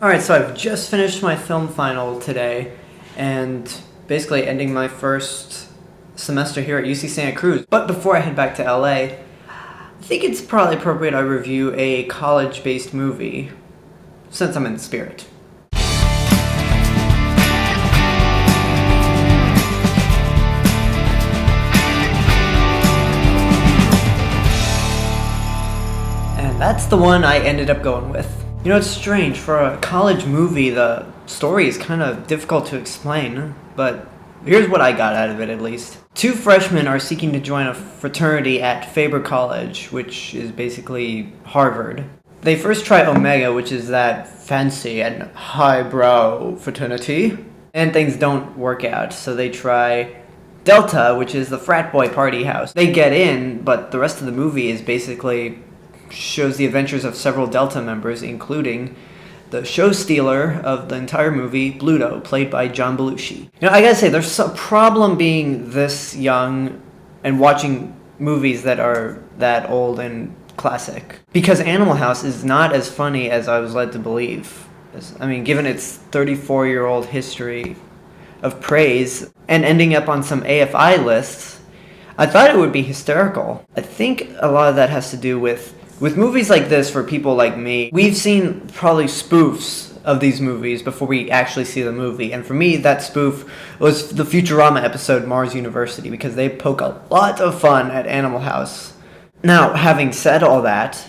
Alright, so I've just finished my film final today, and basically ending my first semester here at UC Santa Cruz. But before I head back to LA, I think it's probably appropriate I review a college-based movie, since I'm in the spirit. And that's the one I ended up going with. You know, it's strange, for a college movie, the story is kind of difficult to explain, but here's what I got out of it, at least. Two freshmen are seeking to join a fraternity at Faber College, which is basically Harvard. They first try Omega, which is that fancy and highbrow fraternity, and things don't work out, so they try Delta, which is the frat boy party house. They get in, but the rest of the movie is basically shows the adventures of several Delta members, including the show stealer of the entire movie, Bluto, played by John Belushi. You know, I gotta say, there's a problem being this young and watching movies that are that old and classic. Because Animal House is not as funny as I was led to believe. I mean, given its 34-year-old history of praise and ending up on some AFI lists, I thought it would be hysterical. I think a lot of that has to do with movies like this, for people like me, we've seen probably spoofs of these movies before we actually see the movie. And for me, that spoof was the Futurama episode Mars University, because they poke a lot of fun at Animal House. Now, having said all that,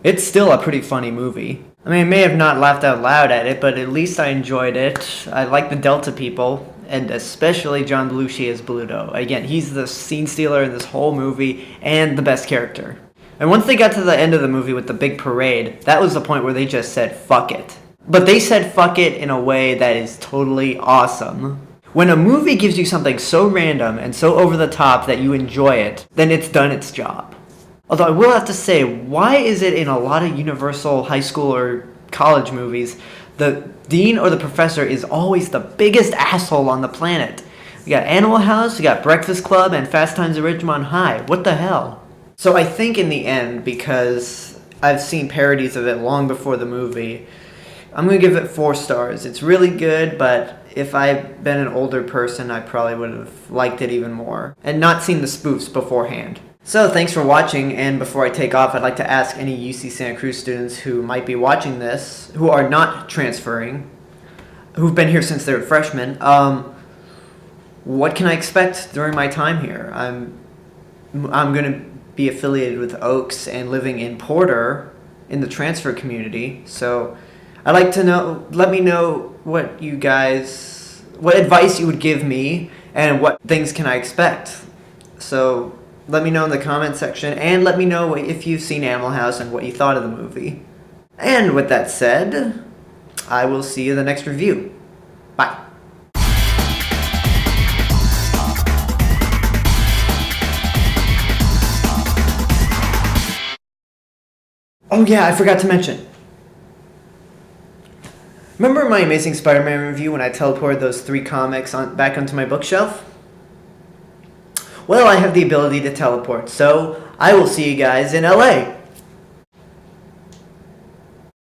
it's still a pretty funny movie. I mean, I may have not laughed out loud at it, but at least I enjoyed it. I like the Delta people, and especially John Belushi as Bluto. Again, he's the scene stealer in this whole movie, and the best character. And once they got to the end of the movie with the big parade, that was the point where they just said, fuck it. But they said fuck it in a way that is totally awesome. When a movie gives you something so random and so over the top that you enjoy it, then it's done its job. Although I will have to say, why is it in a lot of Universal high school or college movies, the dean or the professor is always the biggest asshole on the planet? We got Animal House, we got Breakfast Club, and Fast Times at Ridgemont High. What the hell? So I think in the end, because I've seen parodies of it long before the movie, I'm going to give it 4 stars. It's really good, but if I'd been an older person, I probably would have liked it even more, and not seen the spoofs beforehand. So thanks for watching, and before I take off, I'd like to ask any UC Santa Cruz students who might be watching this, who are not transferring, who've been here since they were freshmen, what can I expect during my time here? I'm going to be affiliated with Oaks and living in Porter in the transfer community. So I'd like to know, let me know what advice you would give me and what things can I expect. So let me know in the comment section, and let me know if you've seen Animal House and what you thought of the movie. And with that said, I will see you in the next review. Bye. Oh yeah, I forgot to mention. Remember my Amazing Spider-Man review when I teleported those 3 comics back onto my bookshelf? Well, I have the ability to teleport, so I will see you guys in LA.